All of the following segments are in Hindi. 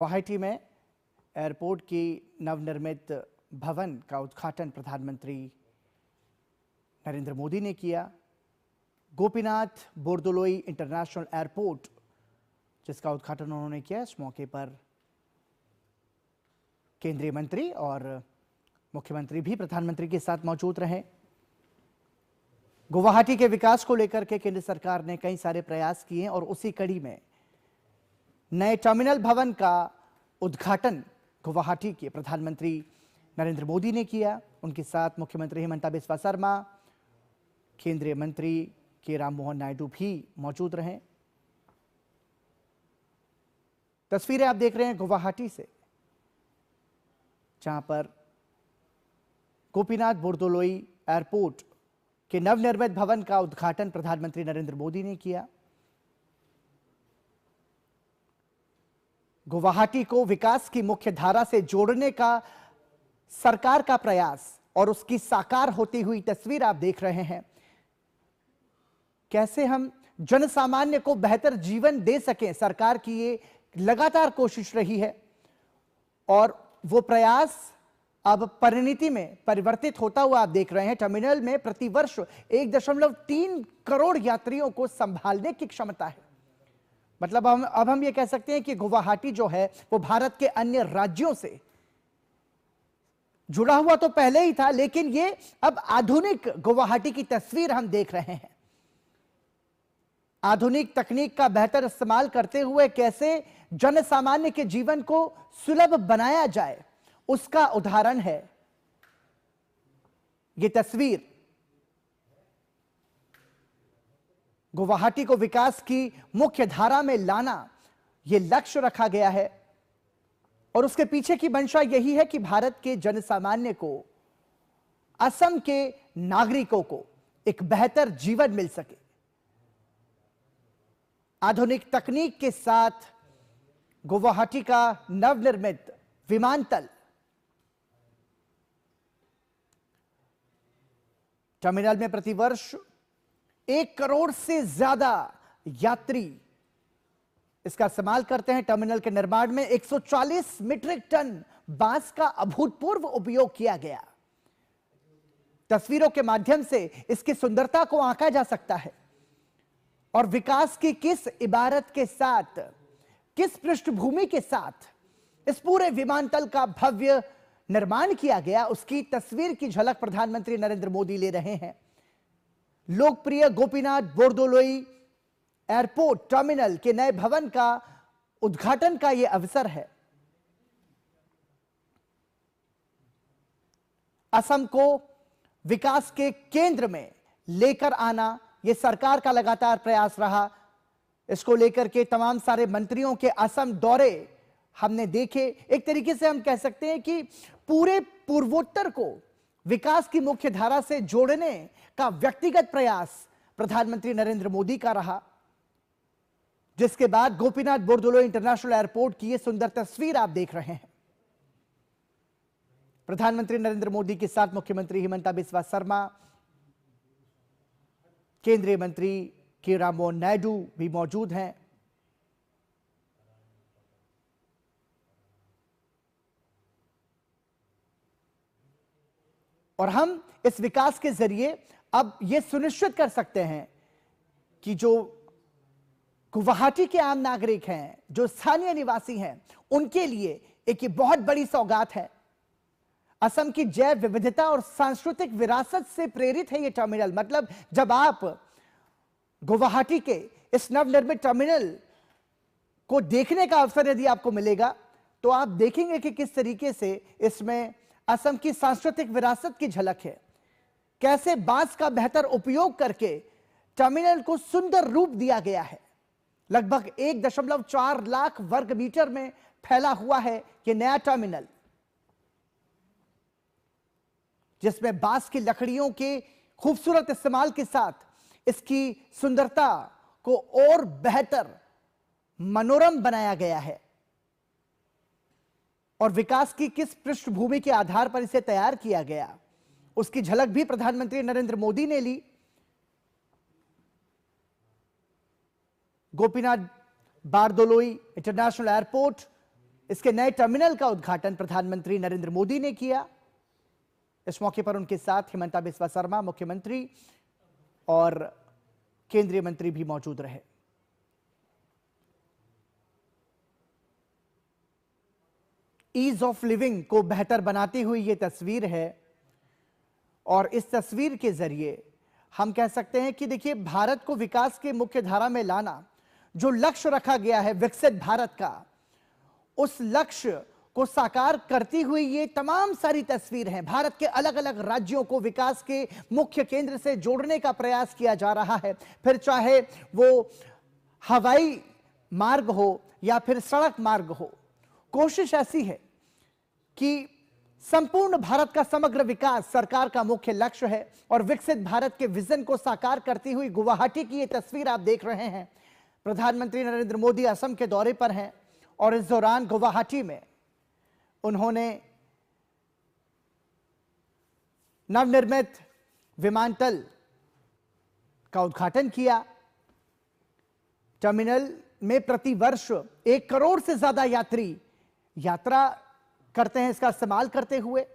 गुवाहाटी में एयरपोर्ट की नवनिर्मित भवन का उद्घाटन प्रधानमंत्री नरेंद्र मोदी ने किया। गोपीनाथ बोरदोलोई इंटरनेशनल एयरपोर्ट जिसका उद्घाटन उन्होंने किया। इस मौके पर केंद्रीय मंत्री और मुख्यमंत्री भी प्रधानमंत्री के साथ मौजूद रहे। गुवाहाटी के विकास को लेकर के केंद्र सरकार ने कई सारे प्रयास किए और उसी कड़ी में नए टर्मिनल भवन का उद्घाटन गुवाहाटी के प्रधानमंत्री नरेंद्र मोदी ने किया। उनके साथ मुख्यमंत्री हिमंता बिस्वा शर्मा, केंद्रीय मंत्री के राममोहन नायडू भी मौजूद रहे। तस्वीरें आप देख रहे हैं गुवाहाटी से, जहां पर गोपीनाथ बोरदोलोई एयरपोर्ट के नवनिर्मित भवन का उद्घाटन प्रधानमंत्री नरेंद्र मोदी ने किया। गुवाहाटी को विकास की मुख्य धारा से जोड़ने का सरकार का प्रयास और उसकी साकार होती हुई तस्वीर आप देख रहे हैं। कैसे हम जनसामान्य को बेहतर जीवन दे सकें, सरकार की ये लगातार कोशिश रही है और वो प्रयास अब परिणति में परिवर्तित होता हुआ आप देख रहे हैं। टर्मिनल में प्रतिवर्ष 1.3 करोड़ यात्रियों को संभालने की क्षमता है। मतलब अब हम ये कह सकते हैं कि गुवाहाटी जो है वो भारत के अन्य राज्यों से जुड़ा हुआ तो पहले ही था, लेकिन ये अब आधुनिक गुवाहाटी की तस्वीर हम देख रहे हैं। आधुनिक तकनीक का बेहतर इस्तेमाल करते हुए कैसे जनसामान्य के जीवन को सुलभ बनाया जाए, उसका उदाहरण है ये तस्वीर। गुवाहाटी को विकास की मुख्य धारा में लाना यह लक्ष्य रखा गया है और उसके पीछे की मंशा यही है कि भारत के जनसामान्य को, असम के नागरिकों को एक बेहतर जीवन मिल सके। आधुनिक तकनीक के साथ गुवाहाटी का नवनिर्मित विमानतल टर्मिनल में प्रतिवर्ष 1 करोड़ से ज्यादा यात्री इसका इस्तेमाल करते हैं। टर्मिनल के निर्माण में 140 मीट्रिक टन बांस का अभूतपूर्व उपयोग किया गया। तस्वीरों के माध्यम से इसकी सुंदरता को आंका जा सकता है और विकास की किस इबारत के साथ, किस पृष्ठभूमि के साथ इस पूरे विमानतल का भव्य निर्माण किया गया, उसकी तस्वीर की झलक प्रधानमंत्री नरेंद्र मोदी ले रहे हैं। लोकप्रिय गोपीनाथ बोरदोलोई एयरपोर्ट टर्मिनल के नए भवन का उद्घाटन का यह अवसर है। असम को विकास के केंद्र में लेकर आना यह सरकार का लगातार प्रयास रहा। इसको लेकर के तमाम सारे मंत्रियों के असम दौरे हमने देखे। एक तरीके से हम कह सकते हैं कि पूरे पूर्वोत्तर को विकास की मुख्य धारा से जोड़ने का व्यक्तिगत प्रयास प्रधानमंत्री नरेंद्र मोदी का रहा, जिसके बाद गोपीनाथ बोरदोलोई इंटरनेशनल एयरपोर्ट की यह सुंदर तस्वीर आप देख रहे हैं। प्रधानमंत्री नरेंद्र मोदी के साथ मुख्यमंत्री हिमंता बिस्वा शर्मा, केंद्रीय मंत्री के राममोहन नायडू भी मौजूद हैं। और हम इस विकास के जरिए अब यह सुनिश्चित कर सकते हैं कि जो गुवाहाटी के आम नागरिक हैं, जो स्थानीय निवासी हैं, उनके लिए एक ये बहुत बड़ी सौगात है। असम की जैव विविधता और सांस्कृतिक विरासत से प्रेरित है ये टर्मिनल। मतलब जब आप गुवाहाटी के इस नवनिर्मित टर्मिनल को देखने का अवसर यदि आपको मिलेगा तो आप देखेंगे कि किस तरीके से इसमें असम की सांस्कृतिक विरासत की झलक है। कैसे बांस का बेहतर उपयोग करके टर्मिनल को सुंदर रूप दिया गया है। लगभग 1.4 लाख वर्ग मीटर में फैला हुआ है यह नया टर्मिनल, जिसमें बांस की लकड़ियों के खूबसूरत इस्तेमाल के साथ इसकी सुंदरता को और बेहतर मनोरम बनाया गया है। और विकास की किस पृष्ठभूमि के आधार पर इसे तैयार किया गया, उसकी झलक भी प्रधानमंत्री नरेंद्र मोदी ने ली। गोपीनाथ बोरदोलोई इंटरनेशनल एयरपोर्ट इसके नए टर्मिनल का उद्घाटन प्रधानमंत्री नरेंद्र मोदी ने किया। इस मौके पर उनके साथ हिमंता बिस्वा शर्मा, मुख्यमंत्री और केंद्रीय मंत्री भी मौजूद रहे। ईज ऑफ लिविंग को बेहतर बनाती हुई यह तस्वीर है और इस तस्वीर के जरिए हम कह सकते हैं कि देखिए, भारत को विकास के मुख्य धारा में लाना, जो लक्ष्य रखा गया है विकसित भारत का, उस लक्ष्य को साकार करती हुई ये तमाम सारी तस्वीर हैं। भारत के अलग अलग राज्यों को विकास के मुख्य केंद्र से जोड़ने का प्रयास किया जा रहा है, फिर चाहे वो हवाई मार्ग हो या फिर सड़क मार्ग हो। कोशिश ऐसी है कि संपूर्ण भारत का समग्र विकास सरकार का मुख्य लक्ष्य है और विकसित भारत के विजन को साकार करती हुई गुवाहाटी की ये तस्वीर आप देख रहे हैं। प्रधानमंत्री नरेंद्र मोदी असम के दौरे पर हैं और इस दौरान गुवाहाटी में उन्होंने नवनिर्मित विमानतल का उद्घाटन किया। टर्मिनल में प्रतिवर्ष 1 करोड़ से ज्यादा यात्री यात्रा करते हैं इसका इस्तेमाल करते हुए।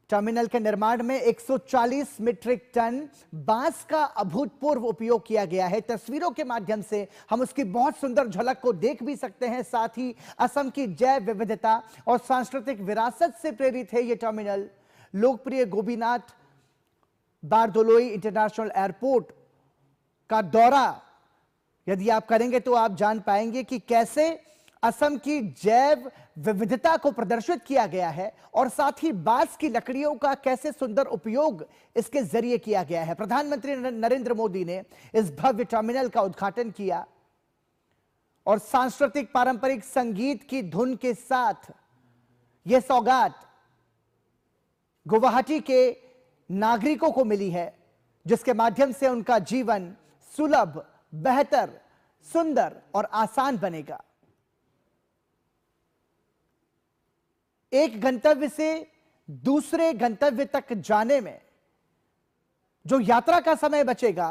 टर्मिनल के निर्माण में 140 मीट्रिक टन बांस का अभूतपूर्व उपयोग किया गया है। तस्वीरों के माध्यम से हम उसकी बहुत सुंदर झलक को देख भी सकते हैं। साथ ही असम की जैव विविधता और सांस्कृतिक विरासत से प्रेरित है यह टर्मिनल। लोकप्रिय गोपीनाथ बारदोलोई इंटरनेशनल एयरपोर्ट का दौरा यदि आप करेंगे तो आप जान पाएंगे कि कैसे असम की जैव विविधता को प्रदर्शित किया गया है और साथ ही बांस की लकड़ियों का कैसे सुंदर उपयोग इसके जरिए किया गया है। प्रधानमंत्री नरेंद्र मोदी ने इस भव्य टर्मिनल का उद्घाटन किया और सांस्कृतिक पारंपरिक संगीत की धुन के साथ यह सौगात गुवाहाटी के नागरिकों को मिली है, जिसके माध्यम से उनका जीवन सुलभ, बेहतर, सुंदर और आसान बनेगा। एक गंतव्य से दूसरे गंतव्य तक जाने में जो यात्रा का समय बचेगा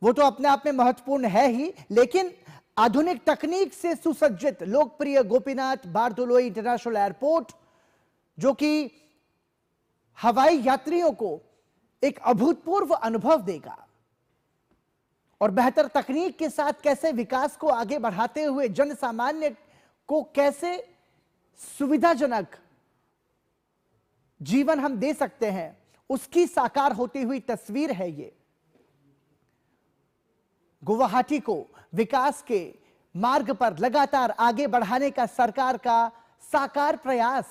वो तो अपने आप में महत्वपूर्ण है ही, लेकिन आधुनिक तकनीक से सुसज्जित लोकप्रिय गोपीनाथ बारदोलोई इंटरनेशनल एयरपोर्ट, जो कि हवाई यात्रियों को एक अभूतपूर्व अनुभव देगा और बेहतर तकनीक के साथ कैसे विकास को आगे बढ़ाते हुए जन सामान्य को कैसे सुविधाजनक जीवन हम दे सकते हैं, उसकी साकार होती हुई तस्वीर है ये। गुवाहाटी को विकास के मार्ग पर लगातार आगे बढ़ाने का सरकार का साकार प्रयास,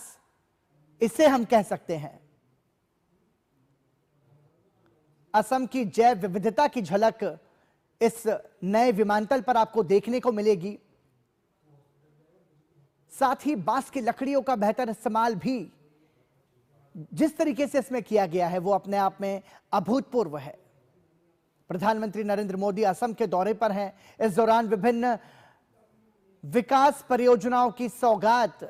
इसे हम कह सकते हैं। असम की जैव विविधता की झलक इस नए विमानतल पर आपको देखने को मिलेगी। साथ ही बांस की लकड़ियों का बेहतर इस्तेमाल भी जिस तरीके से इसमें किया गया है वो अपने आप में अभूतपूर्व है। प्रधानमंत्री नरेंद्र मोदी असम के दौरे पर हैं। इस दौरान विभिन्न विकास परियोजनाओं की सौगात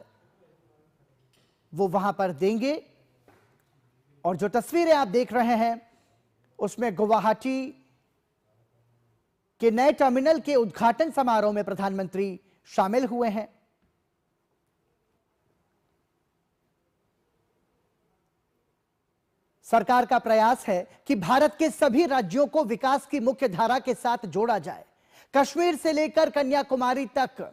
वो वहां पर देंगे और जो तस्वीरें आप देख रहे हैं उसमें गुवाहाटी के नए टर्मिनल के उद्घाटन समारोह में प्रधानमंत्री शामिल हुए हैं। सरकार का प्रयास है कि भारत के सभी राज्यों को विकास की मुख्य धारा के साथ जोड़ा जाए। कश्मीर से लेकर कन्याकुमारी तक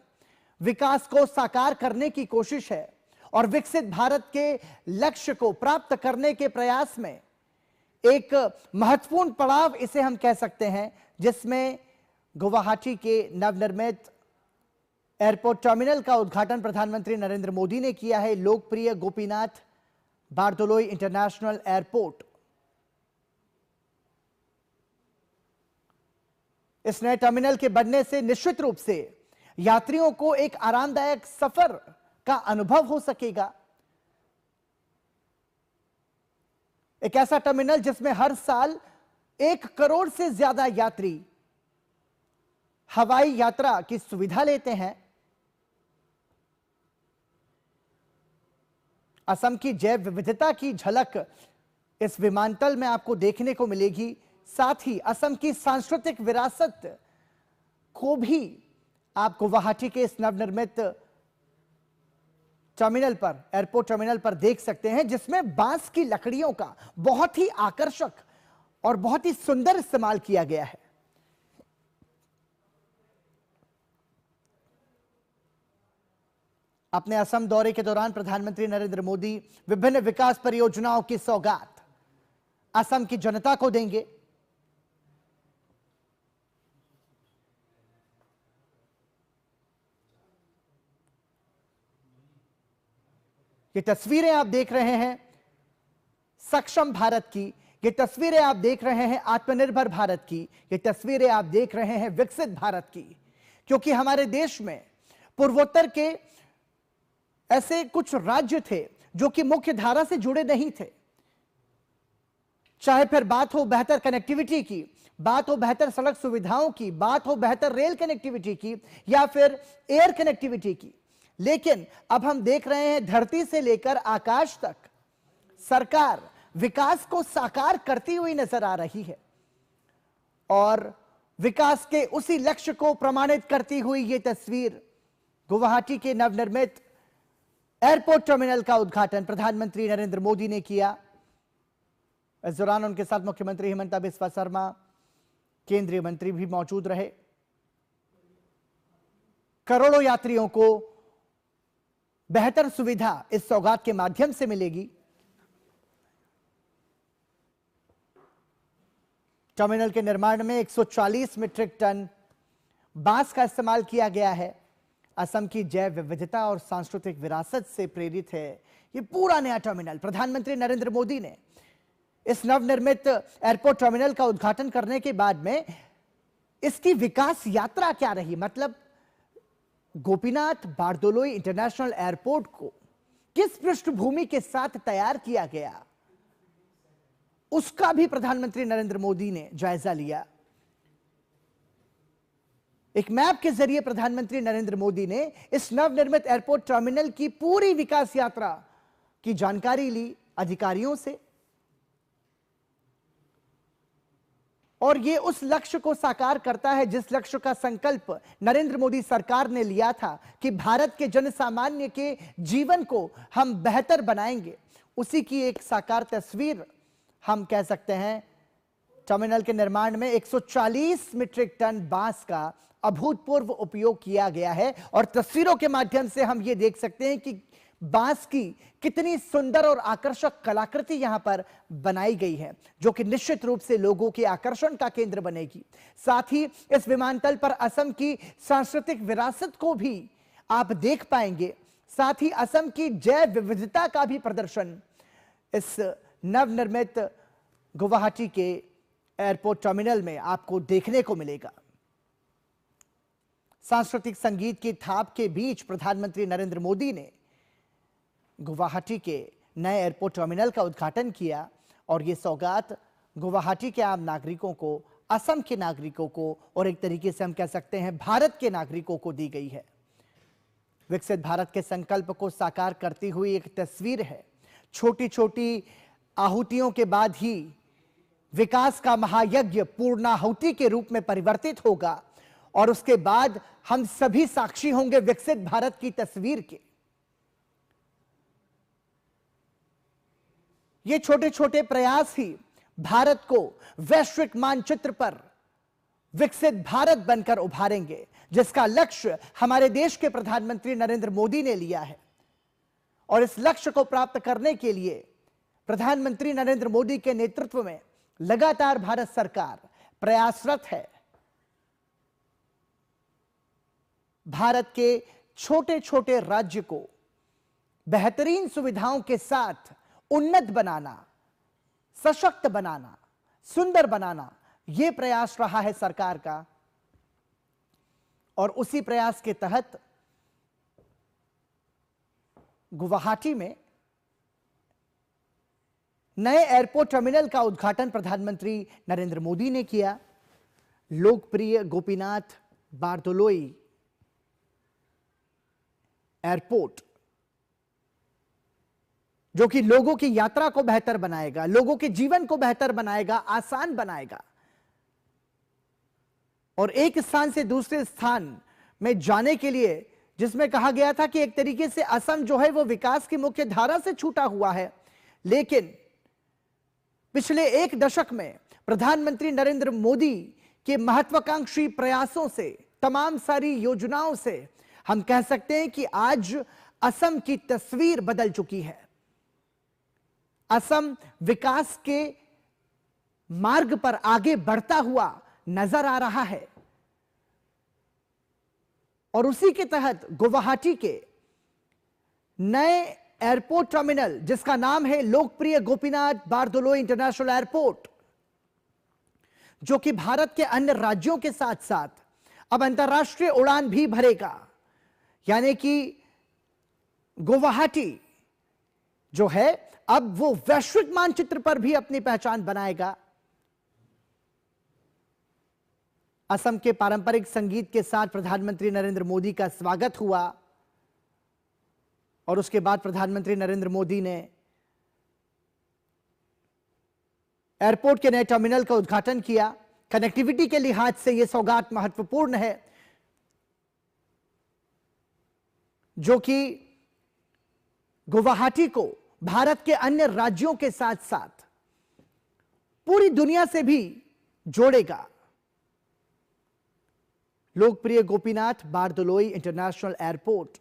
विकास को साकार करने की कोशिश है और विकसित भारत के लक्ष्य को प्राप्त करने के प्रयास में एक महत्वपूर्ण पड़ाव इसे हम कह सकते हैं, जिसमें गुवाहाटी के नवनिर्मित एयरपोर्ट टर्मिनल का उद्घाटन प्रधानमंत्री नरेंद्र मोदी ने किया है। लोकप्रिय गोपीनाथ बारदोलोई इंटरनेशनल एयरपोर्ट, इस नए टर्मिनल के बनने से निश्चित रूप से यात्रियों को एक आरामदायक सफर का अनुभव हो सकेगा। एक ऐसा टर्मिनल जिसमें हर साल 1 करोड़ से ज्यादा यात्री हवाई यात्रा की सुविधा लेते हैं। असम की जैव विविधता की झलक इस विमानतल में आपको देखने को मिलेगी। साथ ही असम की सांस्कृतिक विरासत को भी आप गुवाहाटी के इस नवनिर्मित टर्मिनल पर, एयरपोर्ट टर्मिनल पर देख सकते हैं, जिसमें बांस की लकड़ियों का बहुत ही आकर्षक और बहुत ही सुंदर इस्तेमाल किया गया है। अपने असम दौरे के दौरान प्रधानमंत्री नरेंद्र मोदी विभिन्न विकास परियोजनाओं की सौगात असम की जनता को देंगे। ये तस्वीरें आप देख रहे हैं सक्षम भारत की, ये तस्वीरें आप देख रहे हैं आत्मनिर्भर भारत की, ये तस्वीरें आप देख रहे हैं विकसित भारत की। क्योंकि हमारे देश में पूर्वोत्तर के ऐसे कुछ राज्य थे जो कि मुख्य धारा से जुड़े नहीं थे, चाहे फिर बात हो बेहतर कनेक्टिविटी की, बात हो बेहतर सड़क सुविधाओं की, बात हो बेहतर रेल कनेक्टिविटी की या फिर एयर कनेक्टिविटी की। लेकिन अब हम देख रहे हैं धरती से लेकर आकाश तक सरकार विकास को साकार करती हुई नजर आ रही है और विकास के उसी लक्ष्य को प्रमाणित करती हुई यह तस्वीर गुवाहाटी के नवनिर्मित एयरपोर्ट टर्मिनल का उद्घाटन प्रधानमंत्री नरेंद्र मोदी ने किया। इस दौरान उनके साथ मुख्यमंत्री हिमंता बिस्वा शर्मा, केंद्रीय मंत्री भी मौजूद रहे। करोड़ों यात्रियों को बेहतर सुविधा इस सौगात के माध्यम से मिलेगी। टर्मिनल के निर्माण में 140 मीट्रिक टन बांस का इस्तेमाल किया गया है। असम की जैव विविधता और सांस्कृतिक विरासत से प्रेरित है ये पूरा नया टर्मिनल। प्रधानमंत्री नरेंद्र मोदी ने इस नवनिर्मित एयरपोर्ट टर्मिनल का उद्घाटन करने के बाद में इसकी विकास यात्रा क्या रही, मतलब गोपीनाथ बारदोलोई इंटरनेशनल एयरपोर्ट को किस पृष्ठभूमि के साथ तैयार किया गया, उसका भी प्रधानमंत्री नरेंद्र मोदी ने जायजा लिया। एक मैप के जरिए प्रधानमंत्री नरेंद्र मोदी ने इस नवनिर्मित एयरपोर्ट टर्मिनल की पूरी विकास यात्रा की जानकारी ली अधिकारियों से और यह उस लक्ष्य को साकार करता है जिस लक्ष्य का संकल्प नरेंद्र मोदी सरकार ने लिया था कि भारत के जनसामान्य के जीवन को हम बेहतर बनाएंगे। उसी की एक साकार तस्वीर हम कह सकते हैं। टर्मिनल के निर्माण में 140 मीट्रिक टन बांस का अभूतपूर्व उपयोग किया गया है और तस्वीरों के माध्यम से हम ये देख सकते हैं कि बांस की कितनी सुंदर और आकर्षक कलाकृति यहां पर बनाई गई है, जो कि निश्चित रूप से लोगों के आकर्षण का केंद्र बनेगी। साथ ही इस विमानतल पर असम की सांस्कृतिक विरासत को भी आप देख पाएंगे। साथ ही असम की जैव विविधता का भी प्रदर्शन इस नवनिर्मित गुवाहाटी के एयरपोर्ट टर्मिनल में आपको देखने को मिलेगा। सांस्कृतिक संगीत की थाप के बीच प्रधानमंत्री नरेंद्र मोदी ने गुवाहाटी के नए एयरपोर्ट टर्मिनल का उद्घाटन किया और यह सौगात गुवाहाटी के आम नागरिकों को, असम के नागरिकों को और एक तरीके से हम कह सकते हैं भारत के नागरिकों को दी गई है। विकसित भारत के संकल्प को साकार करती हुई एक तस्वीर है। छोटी छोटी आहुतियों के बाद ही विकास का महायज्ञ पूर्णाहुति के रूप में परिवर्तित होगा और उसके बाद हम सभी साक्षी होंगे विकसित भारत की तस्वीर के। ये छोटे छोटे प्रयास ही भारत को वैश्विक मानचित्र पर विकसित भारत बनकर उभारेंगे, जिसका लक्ष्य हमारे देश के प्रधानमंत्री नरेंद्र मोदी ने लिया है। और इस लक्ष्य को प्राप्त करने के लिए प्रधानमंत्री नरेंद्र मोदी के नेतृत्व में लगातार भारत सरकार प्रयासरत है। भारत के छोटे छोटे राज्य को बेहतरीन सुविधाओं के साथ उन्नत बनाना, सशक्त बनाना, सुंदर बनाना, यह प्रयास रहा है सरकार का। और उसी प्रयास के तहत गुवाहाटी में नए एयरपोर्ट टर्मिनल का उद्घाटन प्रधानमंत्री नरेंद्र मोदी ने किया। लोकप्रिय गोपीनाथ बारदोलोई एयरपोर्ट, जो कि लोगों की यात्रा को बेहतर बनाएगा, लोगों के जीवन को बेहतर बनाएगा, आसान बनाएगा और एक स्थान से दूसरे स्थान में जाने के लिए जिसमें कहा गया था कि एक तरीके से असम जो है वो विकास की मुख्य धारा से छूटा हुआ है, लेकिन पिछले एक दशक में प्रधानमंत्री नरेंद्र मोदी के महत्वाकांक्षी प्रयासों से, तमाम सारी योजनाओं से हम कह सकते हैं कि आज असम की तस्वीर बदल चुकी है। असम विकास के मार्ग पर आगे बढ़ता हुआ नजर आ रहा है और उसी के तहत गुवाहाटी के नए एयरपोर्ट टर्मिनल, जिसका नाम है लोकप्रिय गोपीनाथ बारदोलोई इंटरनेशनल एयरपोर्ट, जो कि भारत के अन्य राज्यों के साथ साथ अब अंतर्राष्ट्रीय उड़ान भी भरेगा, यानी कि गुवाहाटी जो है अब वो वैश्विक मानचित्र पर भी अपनी पहचान बनाएगा। असम के पारंपरिक संगीत के साथ प्रधानमंत्री नरेंद्र मोदी का स्वागत हुआ और उसके बाद प्रधानमंत्री नरेंद्र मोदी ने एयरपोर्ट के नए टर्मिनल का उद्घाटन किया। कनेक्टिविटी के लिहाज से यह सौगात महत्वपूर्ण है, जो कि गुवाहाटी को भारत के अन्य राज्यों के साथ साथ पूरी दुनिया से भी जोड़ेगा। लोकप्रिय गोपीनाथ बारदोलोई इंटरनेशनल एयरपोर्ट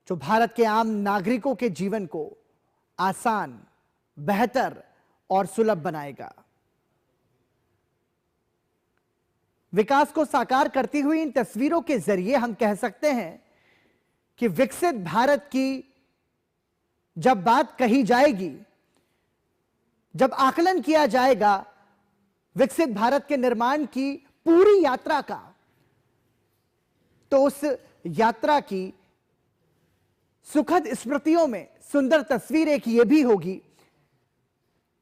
जो भारत के आम नागरिकों के जीवन को आसान, बेहतर और सुलभ बनाएगा। विकास को साकार करती हुई इन तस्वीरों के जरिए हम कह सकते हैं कि विकसित भारत की जब बात कही जाएगी, जब आकलन किया जाएगा विकसित भारत के निर्माण की पूरी यात्रा का, तो उस यात्रा की सुखद स्मृतियों में सुंदर तस्वीर एक ये भी होगी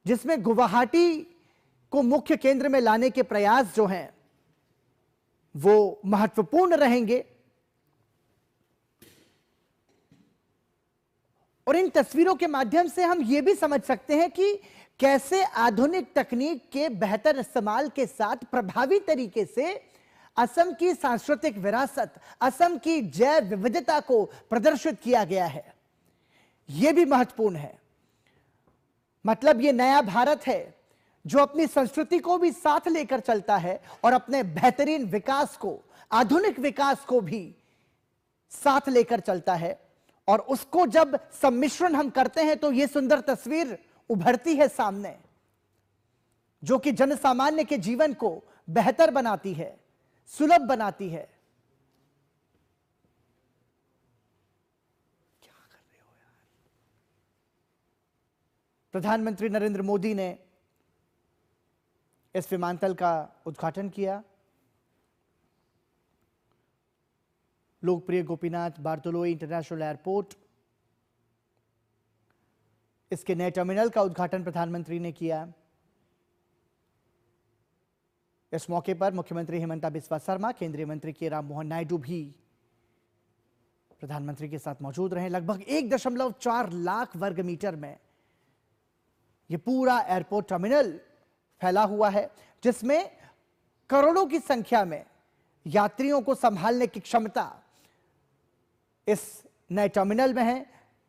जिसमें गुवाहाटी को मुख्य केंद्र में लाने के प्रयास जो हैं वो महत्वपूर्ण रहेंगे। और इन तस्वीरों के माध्यम से हम ये भी समझ सकते हैं कि कैसे आधुनिक तकनीक के बेहतर इस्तेमाल के साथ प्रभावी तरीके से असम की सांस्कृतिक विरासत, असम की जैव विविधता को प्रदर्शित किया गया है। यह भी महत्वपूर्ण है। मतलब यह नया भारत है जो अपनी संस्कृति को भी साथ लेकर चलता है और अपने बेहतरीन विकास को, आधुनिक विकास को भी साथ लेकर चलता है। और उसको जब सम्मिश्रण हम करते हैं तो यह सुंदर तस्वीर उभरती है सामने, जो कि जनसामान्य के जीवन को बेहतर बनाती है, सुलभ बनाती है। क्या कर रहे हो यार? प्रधानमंत्री नरेंद्र मोदी ने इस विमानतल का उद्घाटन किया। लोकप्रिय गोपीनाथ बारदोलोई इंटरनेशनल एयरपोर्ट, इसके नए टर्मिनल का उद्घाटन प्रधानमंत्री ने किया। इस मौके पर मुख्यमंत्री हिमंता बिस्वा शर्मा, केंद्रीय मंत्री के राममोहन नायडू भी प्रधानमंत्री के साथ मौजूद रहे। लगभग 1.4 लाख वर्ग मीटर में यह पूरा एयरपोर्ट टर्मिनल फैला हुआ है, जिसमें करोड़ों की संख्या में यात्रियों को संभालने की क्षमता इस नए टर्मिनल में है।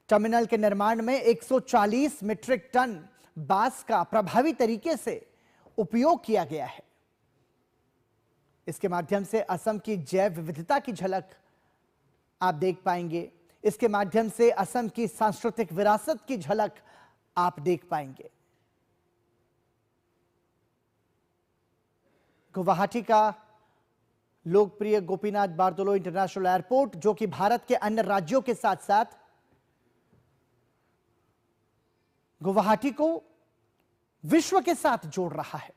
टर्मिनल के निर्माण में 140 मीट्रिक टन बांस का प्रभावी तरीके से उपयोग किया गया है। इसके माध्यम से असम की जैव विविधता की झलक आप देख पाएंगे। इसके माध्यम से असम की सांस्कृतिक विरासत की झलक आप देख पाएंगे। गुवाहाटी का लोकप्रिय गोपीनाथ बारदोलोई इंटरनेशनल एयरपोर्ट, जो कि भारत के अन्य राज्यों के साथ साथ गुवाहाटी को विश्व के साथ जोड़ रहा है।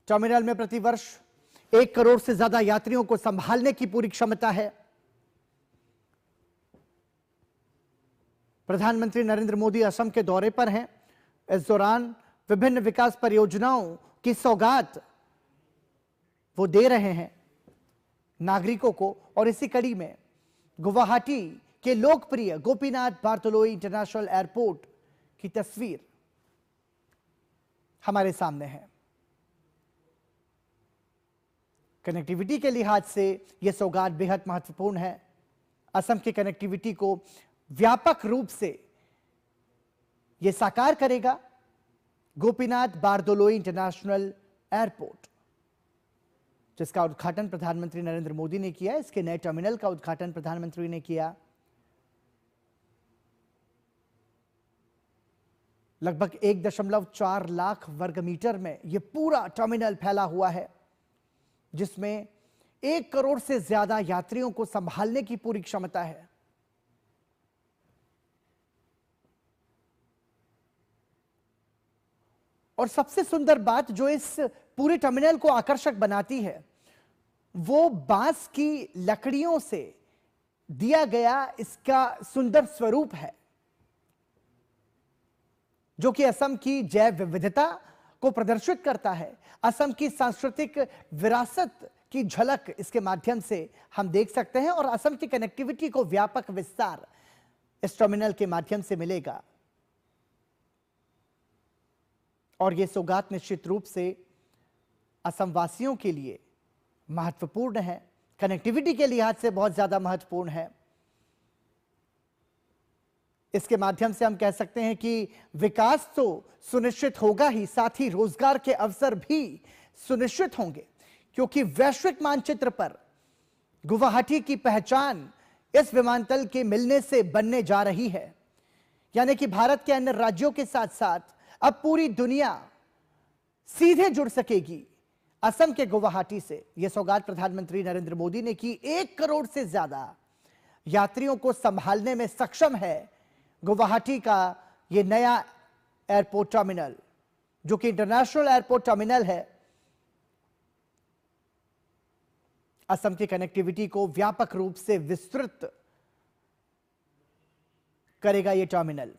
टर्मिनल में प्रतिवर्ष 1 करोड़ से ज्यादा यात्रियों को संभालने की पूरी क्षमता है। प्रधानमंत्री नरेंद्र मोदी असम के दौरे पर हैं। इस दौरान विभिन्न विकास परियोजनाओं की सौगात वो दे रहे हैं नागरिकों को। और इसी कड़ी में गुवाहाटी के लोकप्रिय गोपीनाथ बारदलोई इंटरनेशनल एयरपोर्ट की तस्वीर हमारे सामने है। कनेक्टिविटी के लिहाज से यह सौगात बेहद महत्वपूर्ण है। असम की कनेक्टिविटी को व्यापक रूप से यह साकार करेगा गोपीनाथ बारदलोई इंटरनेशनल एयरपोर्ट, जिसका उद्घाटन प्रधानमंत्री नरेंद्र मोदी ने किया। इसके नए टर्मिनल का उद्घाटन प्रधानमंत्री ने किया। लगभग 1.4 लाख वर्ग मीटर में यह पूरा टर्मिनल फैला हुआ है, जिसमें 1 करोड़ से ज्यादा यात्रियों को संभालने की पूरी क्षमता है। और सबसे सुंदर बात जो इस पूरे टर्मिनल को आकर्षक बनाती है, वो बांस की लकड़ियों से दिया गया इसका सुंदर स्वरूप है, जो कि असम की जैव विविधता को प्रदर्शित करता है। असम की सांस्कृतिक विरासत की झलक इसके माध्यम से हम देख सकते हैं और असम की कनेक्टिविटी को व्यापक विस्तार इस टर्मिनल के माध्यम से मिलेगा। और यह सौगात निश्चित रूप से असम वासियों के लिए महत्वपूर्ण है, कनेक्टिविटी के लिहाज से बहुत ज्यादा महत्वपूर्ण है। इसके माध्यम से हम कह सकते हैं कि विकास तो सुनिश्चित होगा ही, साथ ही रोजगार के अवसर भी सुनिश्चित होंगे, क्योंकि वैश्विक मानचित्र पर गुवाहाटी की पहचान इस विमानतल के मिलने से बनने जा रही है। यानी कि भारत के अन्य राज्यों के साथ साथ अब पूरी दुनिया सीधे जुड़ सकेगी असम के गुवाहाटी से। यह सौगात प्रधानमंत्री नरेंद्र मोदी ने की। 1 करोड़ से ज्यादा यात्रियों को संभालने में सक्षम है गुवाहाटी का यह नया एयरपोर्ट टर्मिनल, जो कि इंटरनेशनल एयरपोर्ट टर्मिनल है। असम की कनेक्टिविटी को व्यापक रूप से विस्तृत करेगा यह टर्मिनल।